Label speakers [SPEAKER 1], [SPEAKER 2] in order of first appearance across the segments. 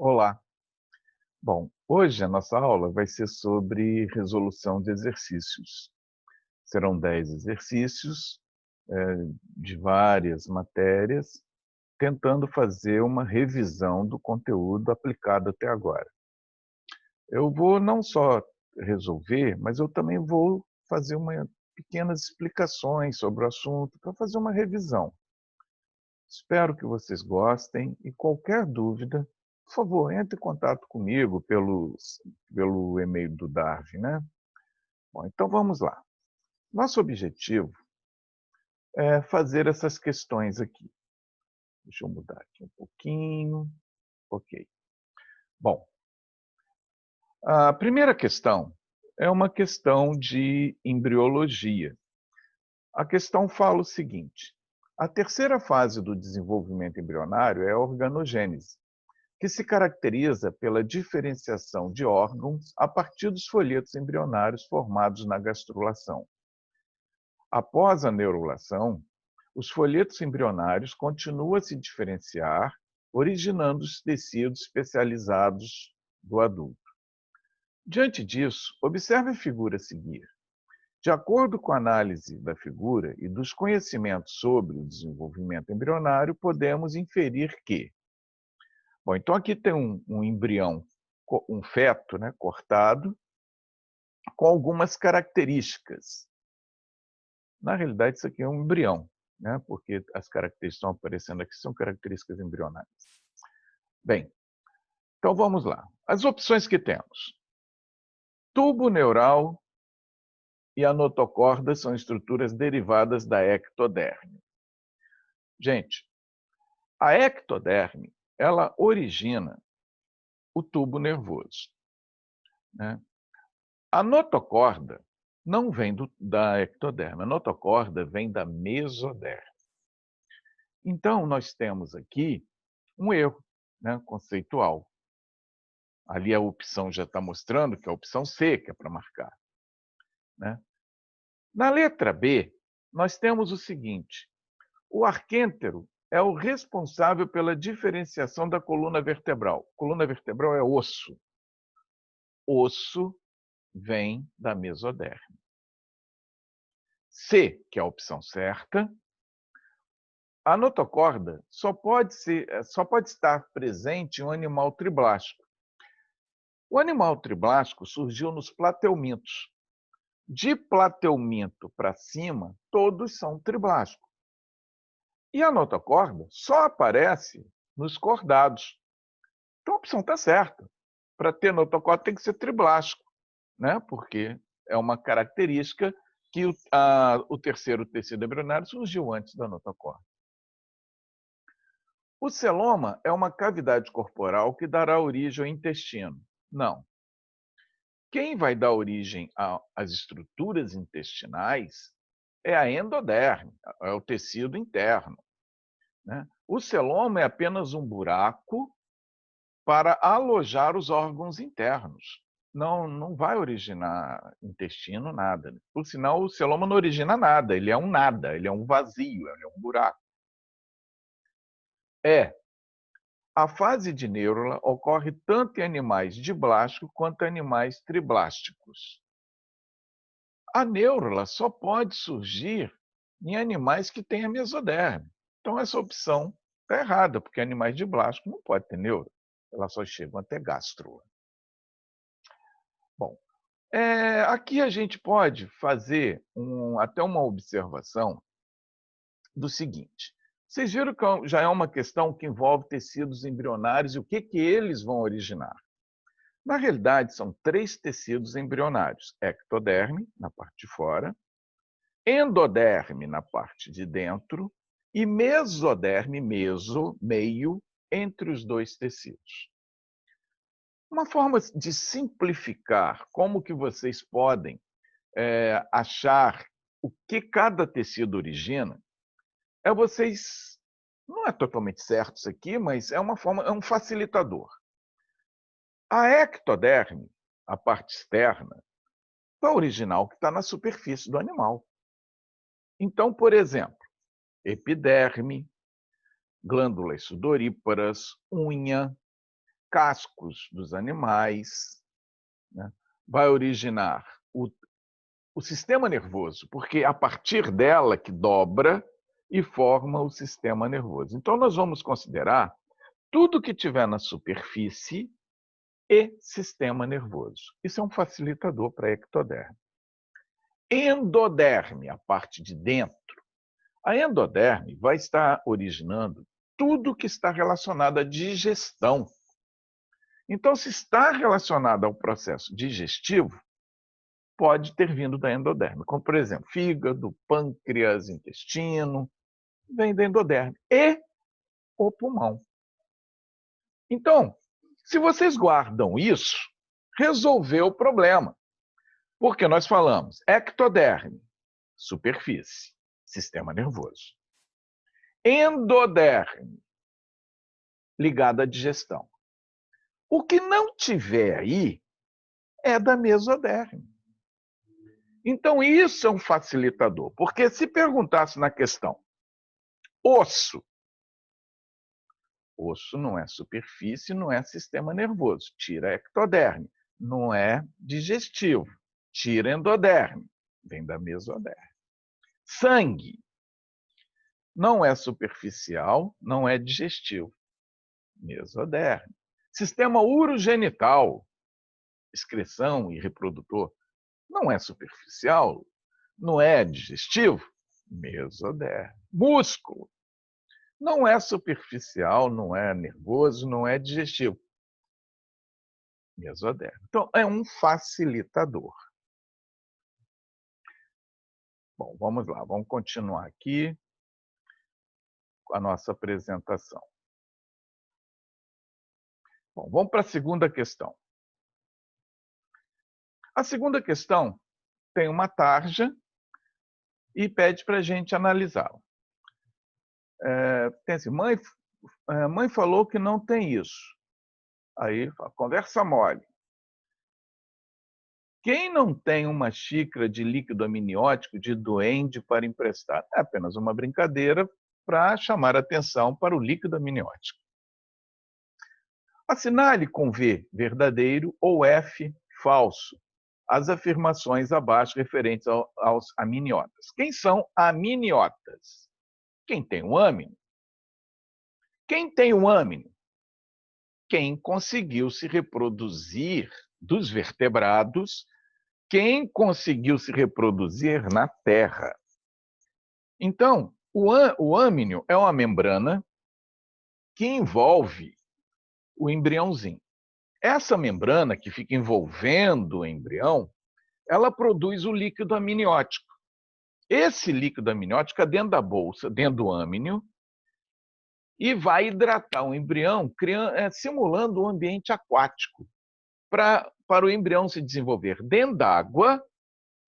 [SPEAKER 1] Olá. Bom, hoje a nossa aula vai ser sobre resolução de exercícios. Serão 10 exercícios, de várias matérias, tentando fazer uma revisão do conteúdo aplicado até agora. Eu vou não só resolver, mas eu também vou fazer pequenas explicações sobre o assunto para fazer uma revisão. Espero que vocês gostem e qualquer dúvida, por favor, entre em contato comigo pelo e-mail do Darwin, né? Bom, então vamos lá. Nosso objetivo é fazer essas questões aqui. Deixa eu mudar aqui um pouquinho. Ok. Bom, a primeira questão é uma questão de embriologia. A questão fala o seguinte: a terceira fase do desenvolvimento embrionário é a organogênese, que se caracteriza pela diferenciação de órgãos a partir dos folhetos embrionários formados na gastrulação. Após a neurulação, os folhetos embrionários continuam a se diferenciar, originando os tecidos especializados do adulto. Diante disso, observe a figura a seguir. De acordo com a análise da figura e dos conhecimentos sobre o desenvolvimento embrionário, podemos inferir que. Bom, então aqui tem um embrião, um feto, né, cortado, com algumas características. Na realidade, isso aqui é um embrião, né, porque as características que estão aparecendo aqui são características embrionárias. Bem, então vamos lá. As opções que temos. Tubo neural e a notocorda são estruturas derivadas da ectoderme. Gente, a ectoderme, ela origina o tubo nervoso, né? A notocorda não vem da ectoderme, a notocorda vem da mesoderme. Então, nós temos aqui um erro, né, conceitual. Ali a opção já está mostrando que é a opção C, que é para marcar, né? Na letra B, nós temos o seguinte: o arquêntero é o responsável pela diferenciação da coluna vertebral. Coluna vertebral é osso. Osso vem da mesoderme. C, que é a opção certa, a notocorda só pode estar presente em um animal triblástico. O animal triblástico surgiu nos plateumintos. De plateuminto para cima, todos são triblásticos. E a notocorda só aparece nos cordados. Então a opção está certa. Para ter notocorda tem que ser triblástico, né? Porque é uma característica que o terceiro tecido embrionário surgiu antes da notocorda. O celoma é uma cavidade corporal que dará origem ao intestino. Não. Quem vai dar origem às estruturas intestinais é a endoderme, é o tecido interno, né? O celoma é apenas um buraco para alojar os órgãos internos. Não vai originar intestino, nada. Por sinal, o celoma não origina nada, ele é um nada, ele é um vazio, ele é um buraco. A fase de neurula ocorre tanto em animais diblásticos quanto em animais triblásticos. A neurula só pode surgir em animais que têm a mesoderme. Então, essa opção está errada, porque animais diblásticos não podem ter neurula. Elas só chegam até gástrula. Bom, aqui a gente pode fazer até uma observação do seguinte. Vocês viram que já é uma questão que envolve tecidos embrionários e o que eles vão originar. Na realidade, são 3 tecidos embrionários: ectoderme, na parte de fora, endoderme, na parte de dentro, e mesoderme, meio, entre os 2 tecidos. Uma forma de simplificar como que vocês podem achar o que cada tecido origina é vocês, não é totalmente certo isso aqui, mas é um facilitador. A ectoderme, a parte externa, é a original que está na superfície do animal. Então, por exemplo, epiderme, glândulas sudoríparas, unha, cascos dos animais, né? Vai originar o sistema nervoso, porque é a partir dela que dobra e forma o sistema nervoso. Então, nós vamos considerar tudo que tiver na superfície e sistema nervoso. Isso é um facilitador para a ectoderme. Endoderme, a parte de dentro. A endoderme vai estar originando tudo que está relacionado à digestão. Então, se está relacionado ao processo digestivo, pode ter vindo da endoderme, como, por exemplo, fígado, pâncreas, intestino, vem da endoderme. E o pulmão. Então, se vocês guardam isso, resolveu o problema. Porque nós falamos ectoderme, superfície, sistema nervoso. Endoderme, ligado à digestão. O que não tiver aí é da mesoderme. Então, isso é um facilitador, porque se perguntasse na questão osso, osso não é superfície, não é sistema nervoso, tira ectoderme, não é digestivo, tira endoderme, vem da mesoderme. Sangue não é superficial, não é digestivo, mesoderme. Sistema urogenital, excreção e reprodutor, não é superficial, não é digestivo, mesoderme. Músculo não é superficial, não é nervoso, não é digestivo, mesoderme. Então, é um facilitador. Bom, vamos lá, vamos continuar aqui com a nossa apresentação. Bom, vamos para a segunda questão. A segunda questão tem uma tarja e pede para a gente analisá-la. Tem assim, mãe falou que não tem isso. Aí, conversa mole. Quem não tem uma xícara de líquido amniótico de duende para emprestar? É apenas uma brincadeira para chamar atenção para o líquido amniótico. Assinale com V, verdadeiro, ou F, falso, as afirmações abaixo referentes aos amniotas. Quem são amniotas? Quem tem um âmino. Quem tem um âmino? Quem conseguiu se reproduzir dos vertebrados, quem conseguiu se reproduzir na Terra. Então, o âmino é uma membrana que envolve o embriãozinho. Essa membrana que fica envolvendo o embrião, ela produz o líquido amniótico. Esse líquido amniótico é dentro da bolsa, dentro do âmino, e vai hidratar o embrião, simulando um ambiente aquático, para o embrião se desenvolver dentro d'água,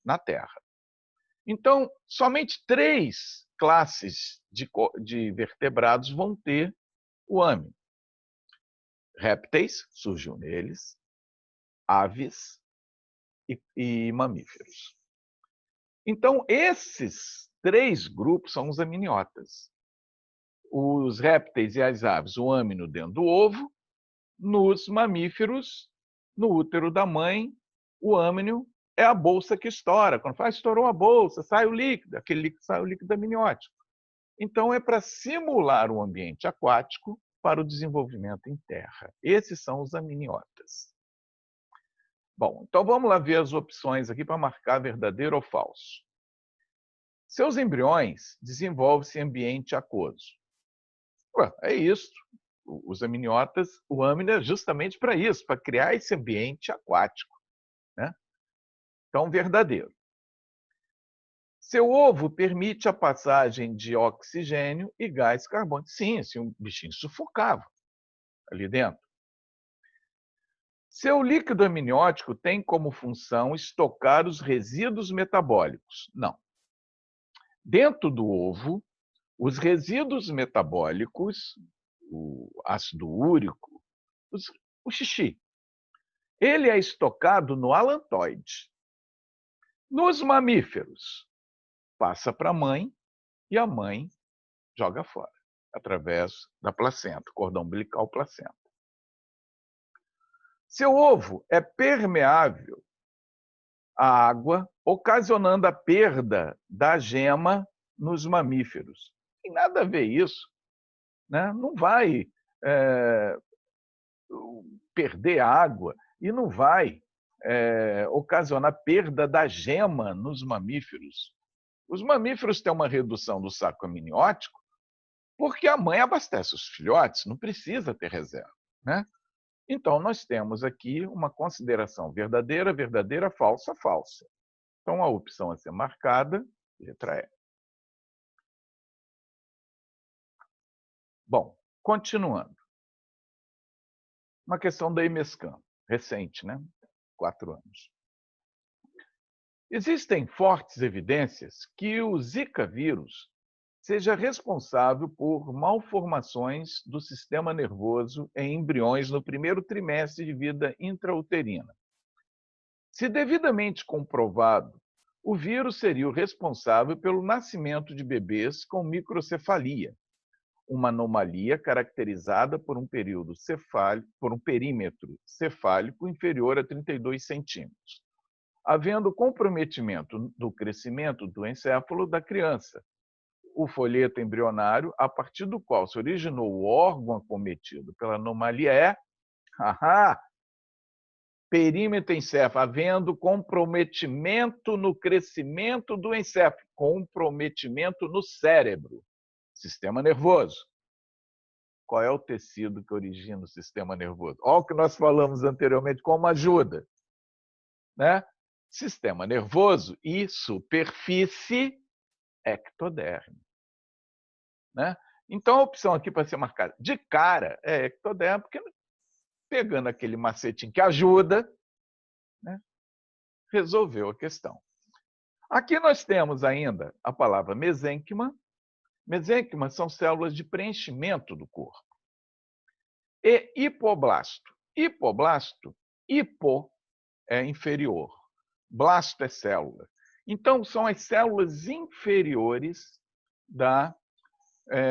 [SPEAKER 1] na Terra. Então, somente 3 classes de vertebrados vão ter o âmino. Répteis, surgiu neles, aves e mamíferos. Então, esses 3 grupos são os amniotas. Os répteis e as aves, o âmino dentro do ovo, nos mamíferos, no útero da mãe, o âmino é a bolsa que estoura. Quando fala, estourou a bolsa, sai o líquido, aquele líquido sai o líquido amniótico. Então, é para simular um ambiente aquático para o desenvolvimento em terra. Esses são os amniotas. Bom, então vamos lá ver as opções aqui para marcar verdadeiro ou falso. Seus embriões desenvolvem-se em ambiente aquoso. Ué, é isso. Os amniotas, o âmino é justamente para isso, para criar esse ambiente aquático, né? Então, verdadeiro. Seu ovo permite a passagem de oxigênio e gás carbônico. Sim, se um bichinho sufocava ali dentro. Seu líquido amniótico tem como função estocar os resíduos metabólicos. Não. Dentro do ovo, os resíduos metabólicos, o ácido úrico, o xixi, ele é estocado no alantoide. Nos mamíferos, passa para a mãe e a mãe joga fora, através da placenta, cordão umbilical placenta. Seu ovo é permeável à água, ocasionando a perda da gema nos mamíferos. Não tem nada a ver isso, né? Não vai perder água e não vai ocasionar perda da gema nos mamíferos. Os mamíferos têm uma redução do saco amniótico porque a mãe abastece os filhotes, não precisa ter reserva, né? Então, nós temos aqui uma consideração verdadeira, verdadeira, falsa, falsa. Então, a opção a ser marcada, letra E. Bom, continuando. Uma questão da IMESCAM, recente, né? 4 anos. Existem fortes evidências que o Zika vírus seja responsável por malformações do sistema nervoso em embriões no primeiro trimestre de vida intrauterina. Se devidamente comprovado, o vírus seria o responsável pelo nascimento de bebês com microcefalia, uma anomalia caracterizada por um perímetro cefálico inferior a 32 centímetros, havendo comprometimento do crescimento do encéfalo da criança. O folheto embrionário, a partir do qual se originou o órgão acometido pela anomalia é perímetro encéfalo, havendo comprometimento no crescimento do encéfalo, comprometimento no cérebro, sistema nervoso. Qual é o tecido que origina o sistema nervoso? Olha o que nós falamos anteriormente como ajuda, né? Sistema nervoso e superfície ectoderme, né? Então, a opção aqui para ser marcada de cara é ectoderme, porque pegando aquele macetinho que ajuda, né, resolveu a questão. Aqui nós temos ainda a palavra mesênquima. Mesênquima são células de preenchimento do corpo. E hipoblasto. Hipoblasto, hipo é inferior, blasto é célula. Então, são as células inferiores da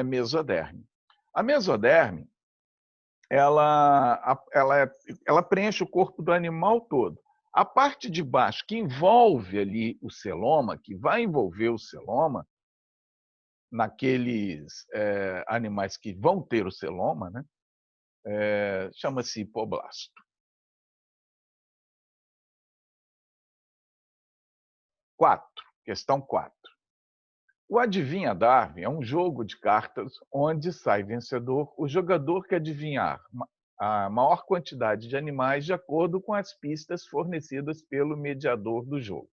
[SPEAKER 1] mesoderme. A mesoderme, ela preenche o corpo do animal todo. A parte de baixo, que envolve ali o celoma, que vai envolver o celoma, naqueles animais que vão ter o celoma, né, chama-se hipoblasto. 4, questão 4. O Adivinha Darwin é um jogo de cartas onde sai vencedor o jogador que adivinhar a maior quantidade de animais de acordo com as pistas fornecidas pelo mediador do jogo.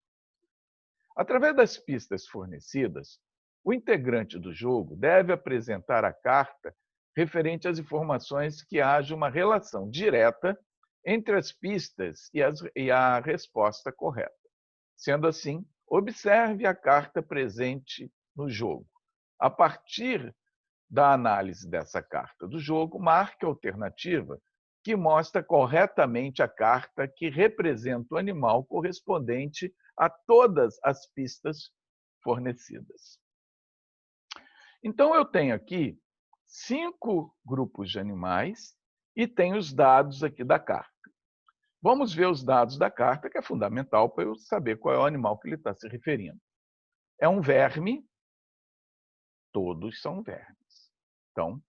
[SPEAKER 1] Através das pistas fornecidas, o integrante do jogo deve apresentar a carta referente às informações que haja uma relação direta entre as pistas e a resposta correta. Sendo assim, observe a carta presente no jogo. A partir da análise dessa carta do jogo, marque a alternativa que mostra corretamente a carta que representa o animal correspondente a todas as pistas fornecidas. Então, eu tenho aqui 5 grupos de animais e tenho os dados aqui da carta. Vamos ver os dados da carta, que é fundamental para eu saber qual é o animal que ele está se referindo. É um verme, todos são vermes. Então,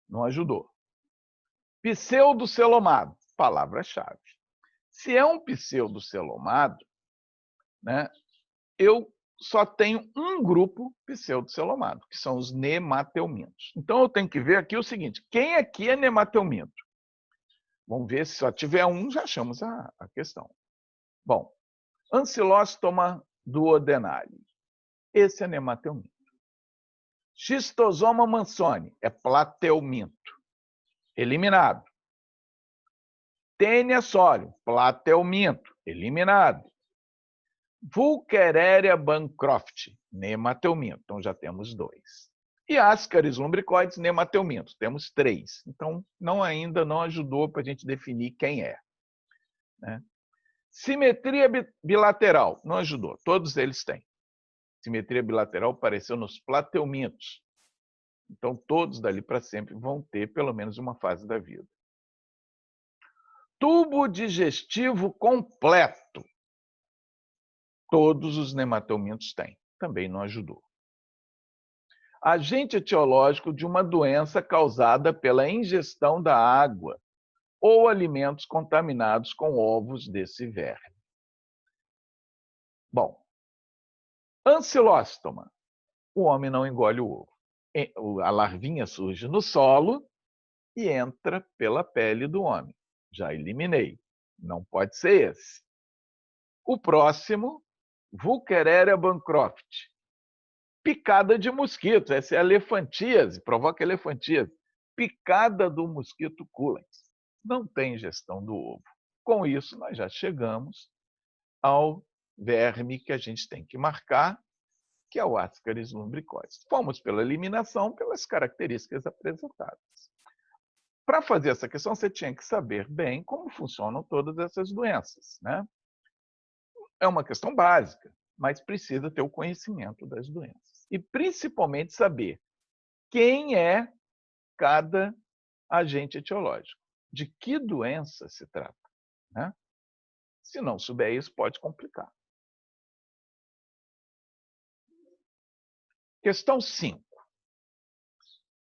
[SPEAKER 1] não ajudou. Pseudocelomado, palavra-chave. Se é um pseudocelomado, né, eu só tenho um grupo pseudocelomado, que são os nemateumintos. Então, eu tenho que ver aqui o seguinte, quem aqui é nemateuminto? Vamos ver, se só tiver um, já achamos a questão. Bom, Ancylostoma duodenale. Esse é nemateuminto. Schistosoma mansoni é plateuminto. Eliminado. Taenia solium, plateuminto. Eliminado. Vulchereria bancroft, nemateuminto. Então, já temos 2. E Ascaris lumbricoides, nemateuminto. Temos 3. Então, ainda não ajudou para a gente definir quem é, né? Simetria bilateral, não ajudou. Todos eles têm. Simetria bilateral apareceu nos plateumintos. Então, todos dali para sempre vão ter pelo menos uma fase da vida. tubo digestivo completo. Todos os nematelmintos têm. Também não ajudou. Agente etiológico de uma doença causada pela ingestão da água ou alimentos contaminados com ovos desse verme. Bom, ancilóstoma. O homem não engole o ovo. A larvinha surge no solo e entra pela pele do homem. Já eliminei. Não pode ser esse. O próximo, Wuchereria bancroft. Picada de mosquito. Essa é a elefantíase, provoca elefantíase. Picada do mosquito culex. Não tem ingestão do ovo. Com isso, nós já chegamos ao verme que a gente tem que marcar, que é o Ascaris lumbricoides. Fomos pela eliminação, pelas características apresentadas. Para fazer essa questão, você tinha que saber bem como funcionam todas essas doenças, né? É uma questão básica, mas precisa ter o conhecimento das doenças. E, principalmente, saber quem é cada agente etiológico, de que doença se trata, né? Se não souber isso, pode complicar. Questão 5.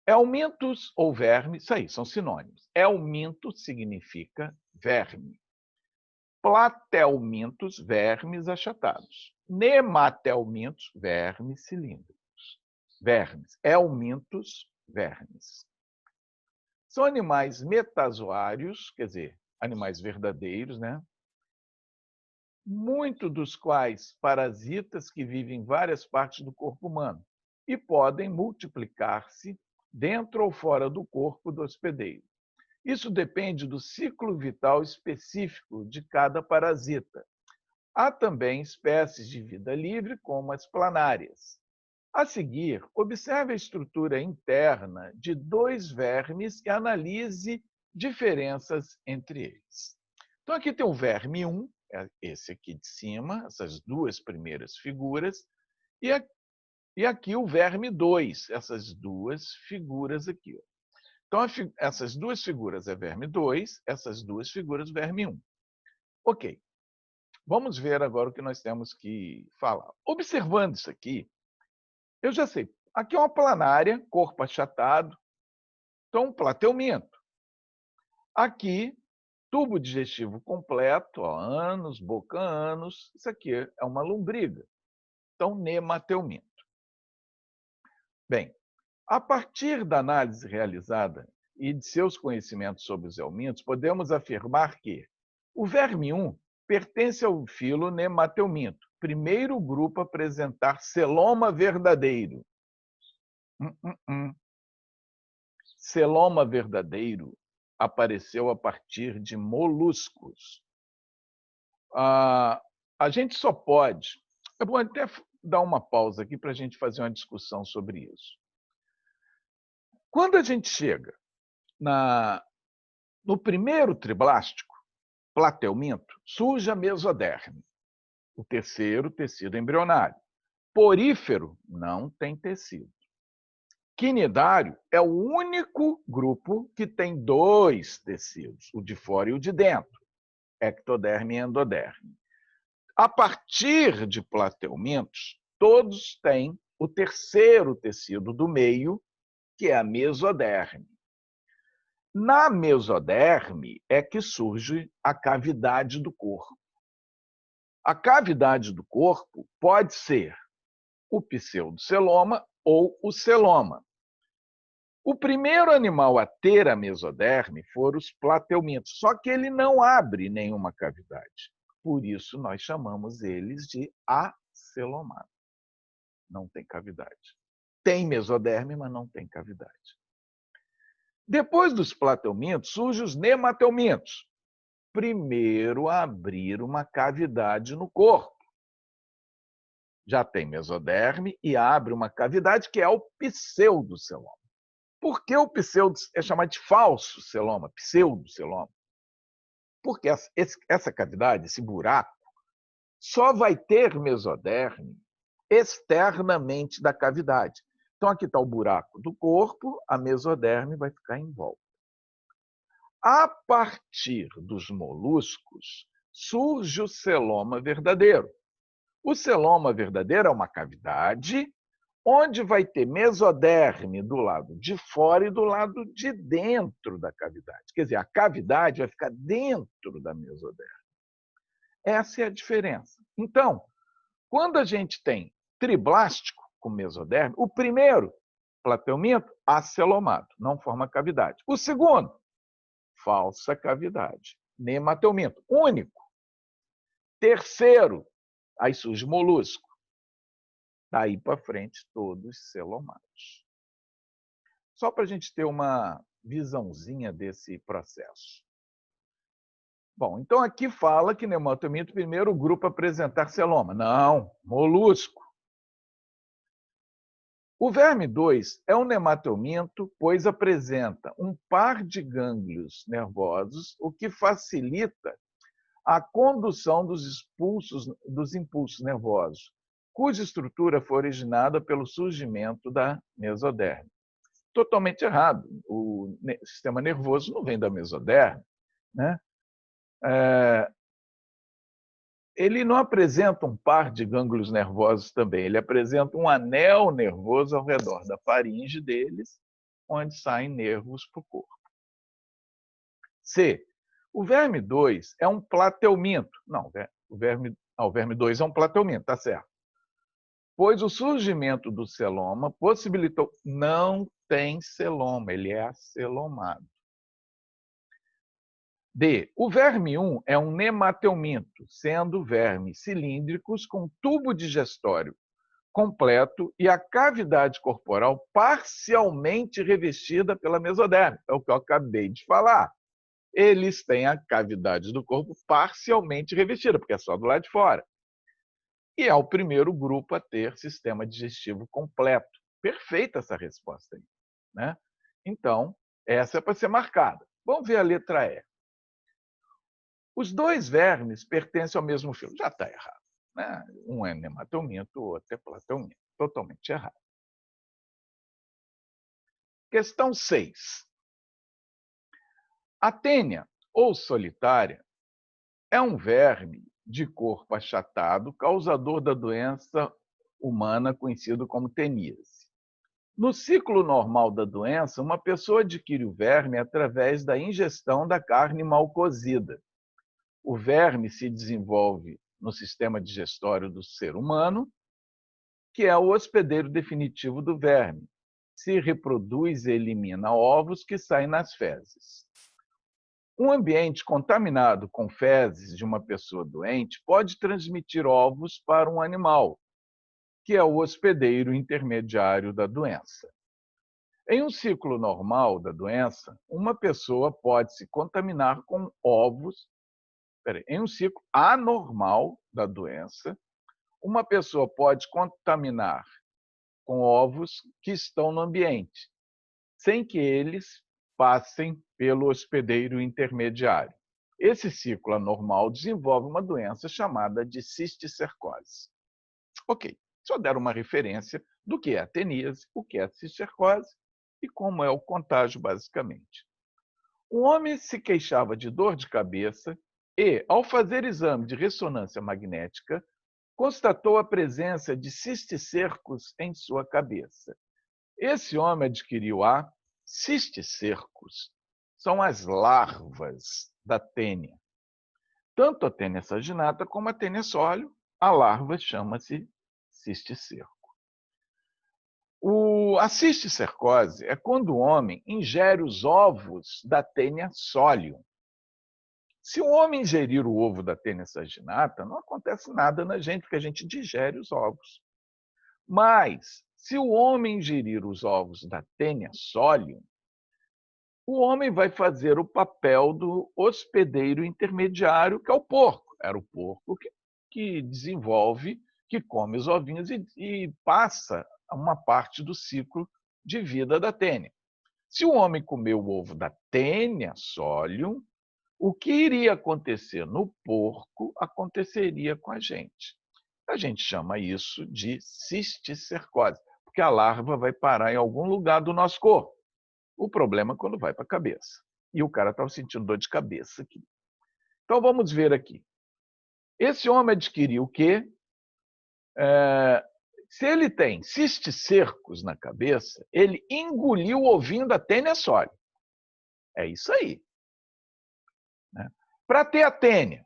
[SPEAKER 1] Helmintos ou verme, isso aí, são sinônimos. Helminto significa verme. Platelmintos, vermes achatados. Nematelmintos, vermes cilíndricos. Vermes. Helmintos, vermes. São animais metazoários, quer dizer, animais verdadeiros, né? Muito dos quais parasitas que vivem em várias partes do corpo humano e podem multiplicar-se dentro ou fora do corpo do hospedeiro. Isso depende do ciclo vital específico de cada parasita. Há também espécies de vida livre, como as planárias. A seguir, observe a estrutura interna de 2 vermes e analise diferenças entre eles. Então, aqui tem o verme 1, esse aqui de cima, essas 2 primeiras figuras, e aqui o verme 2, essas 2 figuras aqui. Então, essas 2 figuras é verme 2, essas 2 figuras verme 1. Ok. Vamos ver agora o que nós temos que falar. Observando isso aqui, eu já sei. Aqui é uma planária, corpo achatado, então platelminto. Aqui, tubo digestivo completo, ó, ânus, boca, ânus. Isso aqui é uma lombriga. Então, nematelminto. Bem, a partir da análise realizada e de seus conhecimentos sobre os helmintos, podemos afirmar que o verme 1 pertence ao filo nematelminto, primeiro grupo a apresentar celoma verdadeiro. Celoma verdadeiro apareceu a partir de moluscos. A gente só pode... Eu vou até dar uma pausa aqui para a gente fazer uma discussão sobre isso. Quando a gente chega no primeiro triblástico, platelminto, surge a mesoderme, o terceiro tecido embrionário. Porífero não tem tecido. Quinidário é o único grupo que tem 2 tecidos, o de fora e o de dentro, ectoderme e endoderme. A partir de platelmintos, todos têm o terceiro tecido do meio, que é a mesoderme. Na mesoderme é que surge a cavidade do corpo. A cavidade do corpo pode ser o pseudoceloma ou o celoma. O primeiro animal a ter a mesoderme foram os platelmintos, só que ele não abre nenhuma cavidade. Por isso, nós chamamos eles de acelomados. Não tem cavidade. Tem mesoderme, mas não tem cavidade. Depois dos platelmintos, surgem os nematelmintos. Primeiro a abrir uma cavidade no corpo. Já tem mesoderme e abre uma cavidade que é o pseudoceloma. Por que o pseudo é chamado de falso celoma, pseudoceloma? Porque essa cavidade, esse buraco, só vai ter mesoderme externamente da cavidade. Então, aqui está o buraco do corpo, a mesoderme vai ficar em volta. A partir dos moluscos surge o celoma verdadeiro. O celoma verdadeiro é uma cavidade onde vai ter mesoderme do lado de fora e do lado de dentro da cavidade. Quer dizer, a cavidade vai ficar dentro da mesoderme. Essa é a diferença. Então, quando a gente tem triblástico com mesoderme, o primeiro, plateuminto, acelomado, não forma cavidade. O segundo, falsa cavidade, nemateuminto, único. Terceiro, aí surge molusco. Daí para frente, todos celomados. Só para a gente ter uma visãozinha desse processo. Bom, então aqui fala que nemateuminto, primeiro grupo a apresentar celoma. Não, molusco. O verme 2 é um nemateuminto, pois apresenta um par de gânglios nervosos, o que facilita a condução dos impulsos nervosos, cuja estrutura foi originada pelo surgimento da mesoderme. Totalmente errado. O sistema nervoso não vem da mesoderme, né? Ele não apresenta um par de gânglios nervosos também, ele apresenta um anel nervoso ao redor da faringe deles, onde saem nervos para o corpo. C. O verme 2 é um plateuminto. Não, o verme 2 é um plateuminto, tá certo. Pois o surgimento do celoma possibilitou... Não tem celoma, ele é acelomado. D. O verme 1 é um nemateuminto, sendo vermes cilíndricos com tubo digestório completo e a cavidade corporal parcialmente revestida pela mesoderme. É o que eu acabei de falar. Eles têm a cavidade do corpo parcialmente revestida, porque é só do lado de fora. E é o primeiro grupo a ter sistema digestivo completo. Perfeita essa resposta aí, né? Então, essa é para ser marcada. Vamos ver a letra E. Os dois vermes pertencem ao mesmo filo. Já está errado, né? Um é nemateuminto, o outro é plateuminto. Totalmente errado. Questão 6. A tênia, ou solitária, é um verme de corpo achatado, causador da doença humana conhecido como teníase. No ciclo normal da doença, uma pessoa adquire o verme através da ingestão da carne mal cozida. O verme se desenvolve no sistema digestório do ser humano, que é o hospedeiro definitivo do verme. Se reproduz e elimina ovos que saem nas fezes. Um ambiente contaminado com fezes de uma pessoa doente pode transmitir ovos para um animal, que é o hospedeiro intermediário da doença. Em um ciclo normal da doença, uma pessoa pode se contaminar com ovos. Em um ciclo anormal da doença, uma pessoa pode contaminar com ovos que estão no ambiente, sem que eles passem pelo hospedeiro intermediário. Esse ciclo anormal desenvolve uma doença chamada de cisticercose. Ok, só deram uma referência do que é a teníase, o que é a cisticercose e como é o contágio, basicamente. Um homem se queixava de dor de cabeça e, ao fazer exame de ressonância magnética, constatou a presença de cisticercos em sua cabeça. Esse homem adquiriu a cisticercos. São as larvas da tênia. Tanto a tênia saginata como a tênia sólio, a larva chama-se cisticerco. A cisticercose é quando o homem ingere os ovos da tênia sólio. Se o homem ingerir o ovo da tênia saginata, não acontece nada na gente, porque a gente digere os ovos. Mas, se o homem ingerir os ovos da tênia sólio, o homem vai fazer o papel do hospedeiro intermediário, que é o porco. Era o porco que desenvolve, que come os ovinhos e passa uma parte do ciclo de vida da tênia. Se o homem comer o ovo da tênia sólio, o que iria acontecer no porco aconteceria com a gente. A gente chama isso de cisticercose, porque a larva vai parar em algum lugar do nosso corpo. O problema é quando vai para a cabeça. E o cara estava sentindo dor de cabeça aqui. Então, vamos ver aqui. Esse homem adquiriu o quê? Se ele tem cisticercos na cabeça, ele engoliu o ovinho da tênia sólida. É isso aí. Né? Para ter a tênia,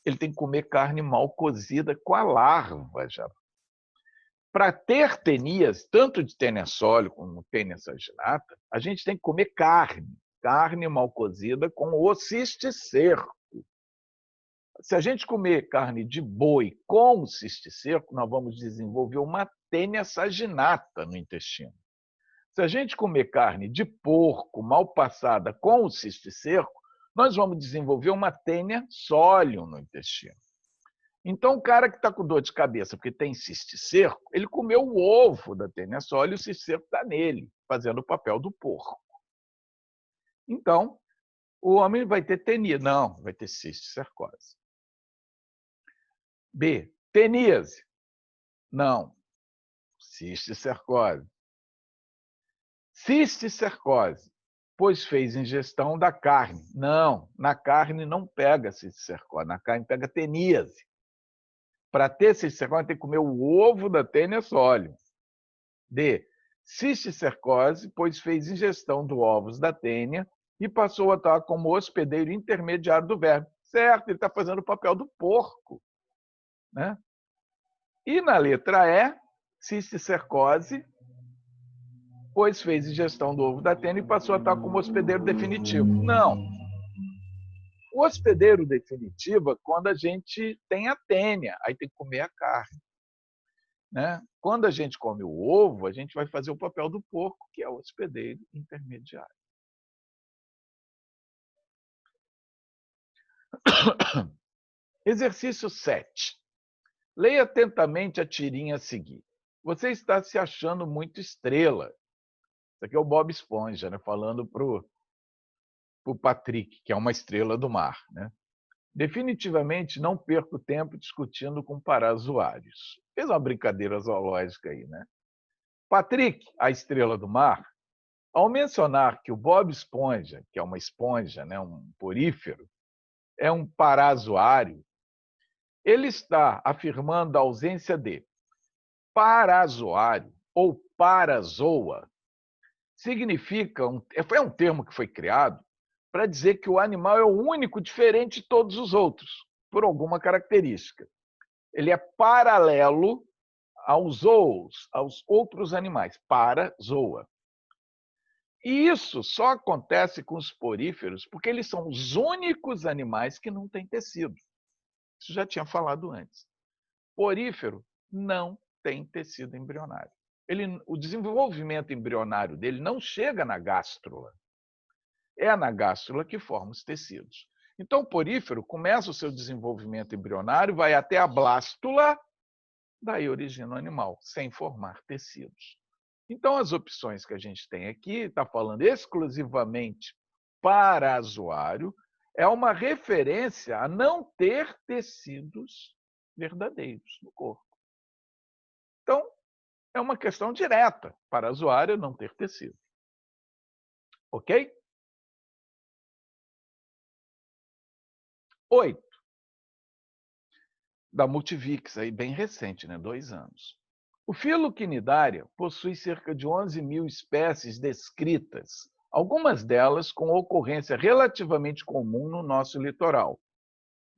[SPEAKER 1] ele tem que comer carne mal cozida com a larva já. Para ter tenias, tanto de tênia sólida como tênia saginata, a gente tem que comer carne mal cozida com o cisticerco. Se a gente comer carne de boi com cisticerco, nós vamos desenvolver uma tênia saginata no intestino. Se a gente comer carne de porco mal passada com o cisticerco, nós vamos desenvolver uma tênia sólium no intestino. Então, o cara que está com dor de cabeça porque tem cisticerco, ele comeu o ovo da tênia sólium e o cisticerco está nele, fazendo o papel do porco. Então, o homem vai ter tenia. Não, vai ter cisticercose. B. Teníase. Não. Cisticercose. Cisticercose, pois fez ingestão da carne. Não, na carne não pega cisticercose, na carne pega teníase. Para ter cisticercose, tem que comer o ovo da tênia sólium. D. Cisticercose, pois fez ingestão dos ovos da tênia e passou a atuar como hospedeiro intermediário do verme. Certo, ele está fazendo o papel do porco. Né? E na letra E, cisticercose, pois fez ingestão do ovo da tênia e passou a estar como hospedeiro definitivo. Não. O hospedeiro definitivo é quando a gente tem a tênia, aí tem que comer a carne. Né? Quando a gente come o ovo, a gente vai fazer o papel do porco, que é o hospedeiro intermediário. Exercício 7. Leia atentamente a tirinha a seguir. Você está se achando muito estrela. Isso aqui é o Bob Esponja, né? Falando para o Patrick, que é uma estrela do mar. Né? Definitivamente não perco tempo discutindo com parazoários. Fez uma brincadeira zoológica aí, né? Patrick, a estrela do mar, ao mencionar que o Bob Esponja, que é uma esponja, né, um porífero, é um parazoário, ele está afirmando a ausência de parazoário ou parazoa. Significa, é um termo que foi criado para dizer que o animal é o único diferente de todos os outros, por alguma característica. Ele é paralelo aos zoos, aos outros animais, parazoa. E isso só acontece com os poríferos porque eles são os únicos animais que não têm tecido. Isso já tinha falado antes. Porífero não tem tecido embrionário. O desenvolvimento embrionário dele não chega na gástrula. É na gástrula que forma os tecidos. Então, o porífero começa o seu desenvolvimento embrionário, vai até a blástula, daí origina o animal, sem formar tecidos. Então, as opções que a gente tem aqui, está falando exclusivamente parazoário, é uma referência a não ter tecidos verdadeiros no corpo. Então, é uma questão direta. Parazoário é não ter tecido. Ok? 8. Da Multivix, aí bem recente, né? 2 anos. O filo quinidária possui cerca de 11.000 espécies descritas, algumas delas com ocorrência relativamente comum no nosso litoral.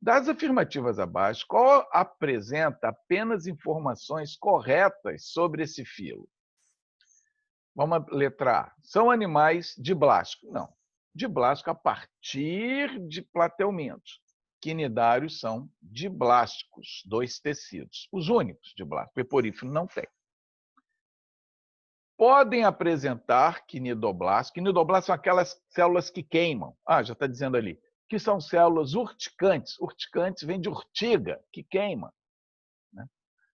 [SPEAKER 1] Das afirmativas abaixo, qual apresenta apenas informações corretas sobre esse filo? Vamos à letra A. São animais diblástico? Não. Diblástico a partir de plateumintos. Quinidários são diblásticos, 2 tecidos. Os únicos diblásticos. Peporífero não tem. Podem apresentar quinidoblastos. Quinidoblastos são aquelas células que queimam. Já está dizendo ali. Que são células urticantes. Urticantes vem de urtiga, que queima. Né?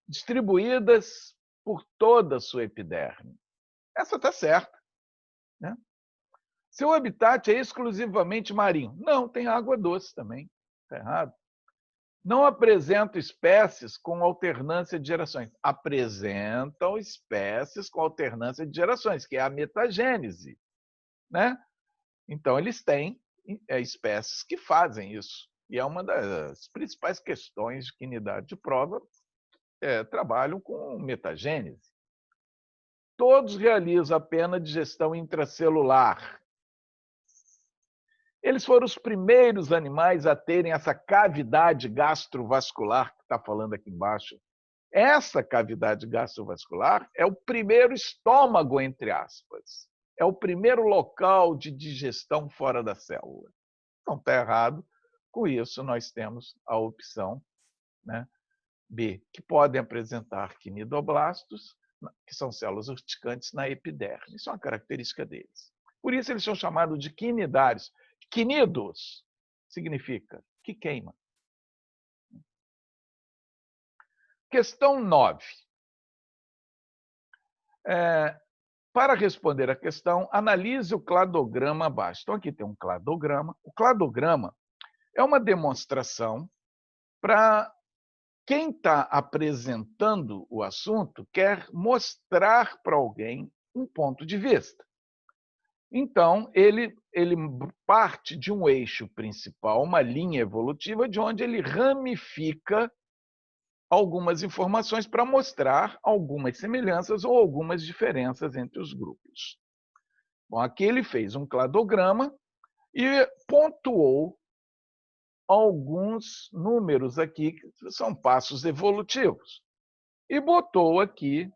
[SPEAKER 1] Distribuídas por toda a sua epiderme. Essa está certa. Né? Seu habitat é exclusivamente marinho. Não, tem água doce também. Está errado. Não apresentam espécies com alternância de gerações. Apresentam espécies com alternância de gerações, que é a metagênese. Né? Então, eles têm espécies que fazem isso. E é uma das principais questões que em unidade de prova trabalham com metagênese. Todos realizam a pena de digestão intracelular. Eles foram os primeiros animais a terem essa cavidade gastrovascular que está falando aqui embaixo. Essa cavidade gastrovascular é o primeiro estômago, entre aspas. É o primeiro local de digestão fora da célula. Então, está errado. Com isso, nós temos a opção, né, B, que podem apresentar quinidoblastos, que são células urticantes na epiderme. Isso é uma característica deles. Por isso, eles são chamados de quinidários. Quinidos significa que queima. Questão 9. Para responder a questão, analise o cladograma abaixo. Então, aqui tem um cladograma. O cladograma é uma demonstração para quem está apresentando o assunto quer mostrar para alguém um ponto de vista. Então, ele parte de um eixo principal, uma linha evolutiva, de onde ele ramifica algumas informações para mostrar algumas semelhanças ou algumas diferenças entre os grupos. Bom, aqui ele fez um cladograma e pontuou alguns números aqui, que são passos evolutivos. E botou aqui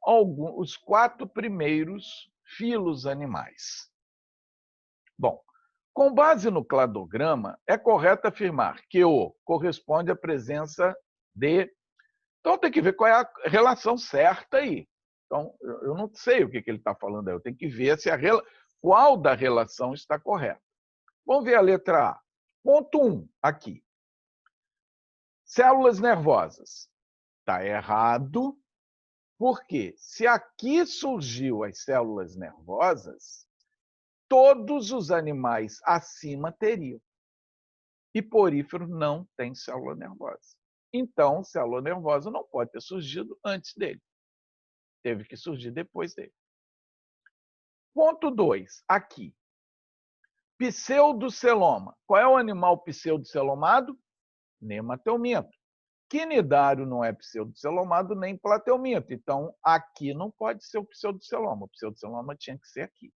[SPEAKER 1] os 4 primeiros filos animais. Bom, com base no cladograma, é correto afirmar que o corresponde à presença de... Então, tem que ver qual é a relação certa aí. Então, eu não sei o que ele está falando aí. Eu tenho que ver se qual da relação está correta. Vamos ver a letra A. Ponto 1, aqui. Células nervosas. Está errado, porque se aqui surgiu as células nervosas, todos os animais acima teriam. E porífero não tem célula nervosa. Então, célula nervosa não pode ter surgido antes dele. Teve que surgir depois dele. Ponto 2, aqui. Pseudoceloma. Qual é o animal pseudocelomado? Nematelminto. Quinidário não é pseudocelomado nem platelminto. Então, aqui não pode ser o pseudoceloma. O pseudoceloma tinha que ser aqui.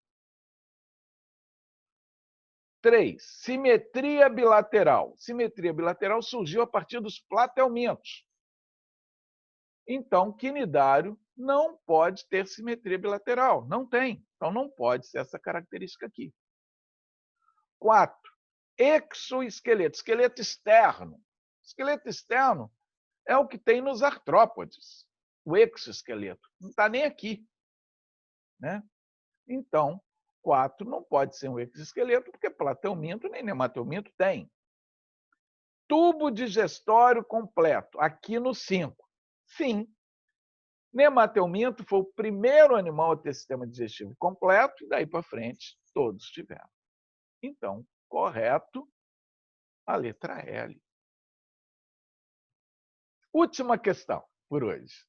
[SPEAKER 1] 3. Simetria bilateral. Simetria bilateral surgiu a partir dos platelmintos. Então, quinidário não pode ter simetria bilateral. Não tem. Então, não pode ser essa característica aqui. 4. Exoesqueleto. Esqueleto externo. Esqueleto externo é o que tem nos artrópodes. O exoesqueleto. Não está nem aqui. Né? Então, 4 não pode ser um exoesqueleto, porque platelminto nem nematelminto tem. Tubo digestório completo. Aqui no 5. Sim. Nematelminto foi o primeiro animal a ter sistema digestivo completo, e daí para frente todos tiveram. Então, correto, a letra L. Última questão por hoje.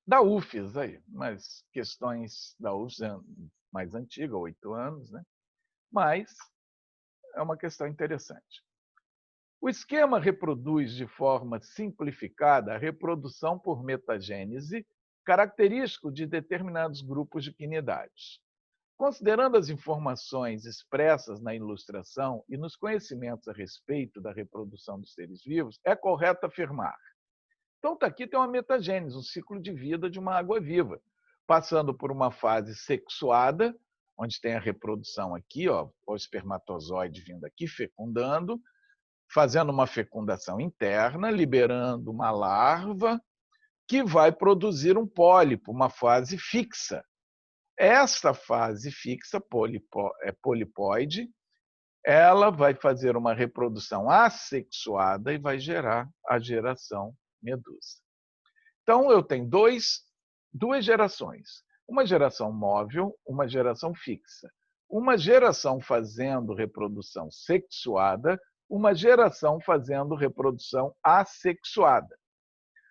[SPEAKER 1] Da UFES, aí, mas questões da UFES mais antiga, 8 anos, né? Mas é uma questão interessante. O esquema reproduz de forma simplificada a reprodução por metagênese, característico de determinados grupos de quinidários. Considerando as informações expressas na ilustração e nos conhecimentos a respeito da reprodução dos seres vivos, é correto afirmar. Então, aqui tem uma metagênese, um ciclo de vida de uma água-viva, passando por uma fase sexuada, onde tem a reprodução aqui, ó, o espermatozoide vindo aqui, fecundando, fazendo uma fecundação interna, liberando uma larva, que vai produzir um pólipo, uma fase fixa. Essa fase fixa, polipóide, ela vai fazer uma reprodução assexuada e vai gerar a geração medusa. Então, eu tenho duas gerações. Uma geração móvel, uma geração fixa. Uma geração fazendo reprodução sexuada, uma geração fazendo reprodução assexuada.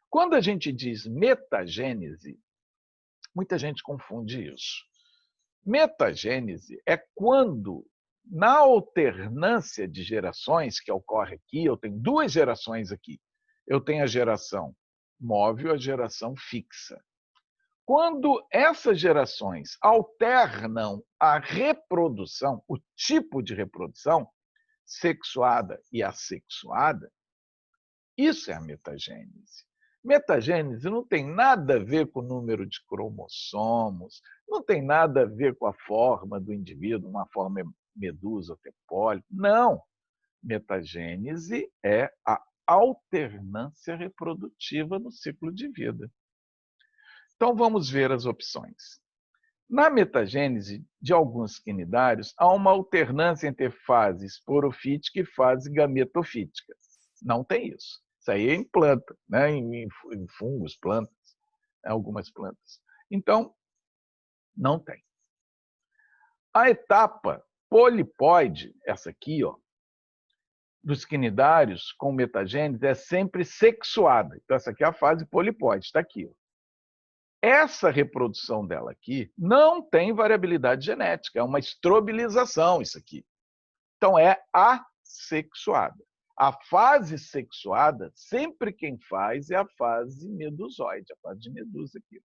[SPEAKER 1] Quando a gente diz metagênese, muita gente confunde isso. Metagênese é quando, na alternância de gerações que ocorre aqui, eu tenho duas gerações aqui. Eu tenho a geração móvel e a geração fixa. Quando essas gerações alternam a reprodução, o tipo de reprodução, sexuada e assexuada, isso é a metagênese. Metagênese não tem nada a ver com o número de cromossomos, não tem nada a ver com a forma do indivíduo, uma forma medusa ou tepólipo. Não. Metagênese é a alternância reprodutiva no ciclo de vida. Então, vamos ver as opções. Na metagênese de alguns quinidários, há uma alternância entre fase esporofítica e fase gametofítica. Não tem isso. Isso aí é em planta, né? em fungos, plantas, algumas plantas. Então, não tem. A etapa polipóide, essa aqui, ó, dos quinidários com metagênese, é sempre sexuada. Então, essa aqui é a fase polipóide, está aqui. Ó. Essa reprodução dela aqui não tem variabilidade genética, é uma estrobilização isso aqui. Então, é assexuada. A fase sexuada, sempre quem faz é a fase medusoide, a fase de medusa aqui.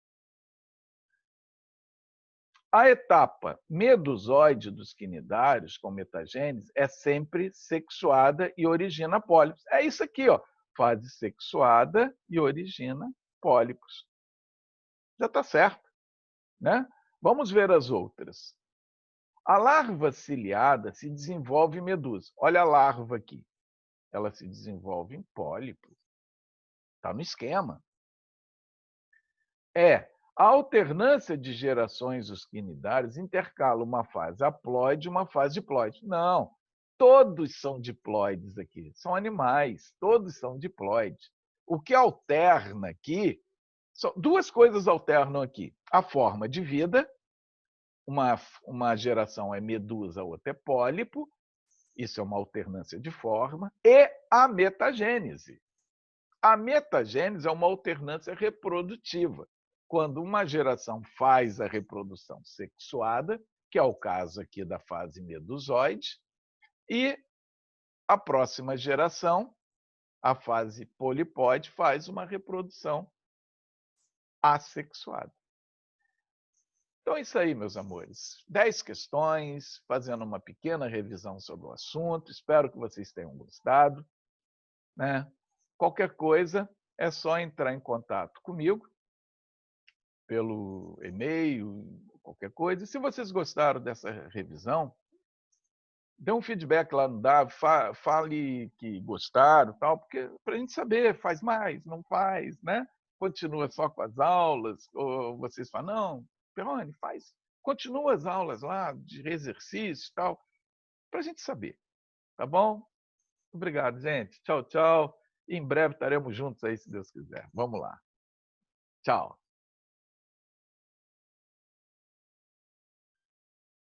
[SPEAKER 1] A etapa medusoide dos quinidários com metagênese é sempre sexuada e origina pólipos. É isso aqui, ó, fase sexuada e origina pólipos. Já está certo, né? Vamos ver as outras. A larva ciliada se desenvolve em medusa. Olha a larva aqui. Ela se desenvolve em pólipos. Está no esquema. A alternância de gerações dos quinidários intercala uma fase haploide e uma fase diploide. Não, todos são diploides aqui. São animais, todos são diploides. O que alterna aqui, duas coisas alternam aqui. A forma de vida, uma geração é medusa, a outra é pólipo, isso é uma alternância de forma, e a metagênese. A metagênese é uma alternância reprodutiva, quando uma geração faz a reprodução sexuada, que é o caso aqui da fase medusoide, e a próxima geração, a fase polipóide, faz uma reprodução assexuada. Então é isso aí, meus amores. 10 questões, fazendo uma pequena revisão sobre o assunto. Espero que vocês tenham gostado, né? Qualquer coisa, é só entrar em contato comigo pelo e-mail, qualquer coisa. E se vocês gostaram dessa revisão, dê um feedback lá no DAV, fale que gostaram, tal, porque para a gente saber, faz mais, não faz, né? Continua só com as aulas, ou vocês falam, não, Perrone, faz, continua as aulas lá de exercício e tal, para a gente saber, tá bom? Obrigado, gente. Tchau, tchau. E em breve estaremos juntos aí, se Deus quiser. Vamos lá. Tchau.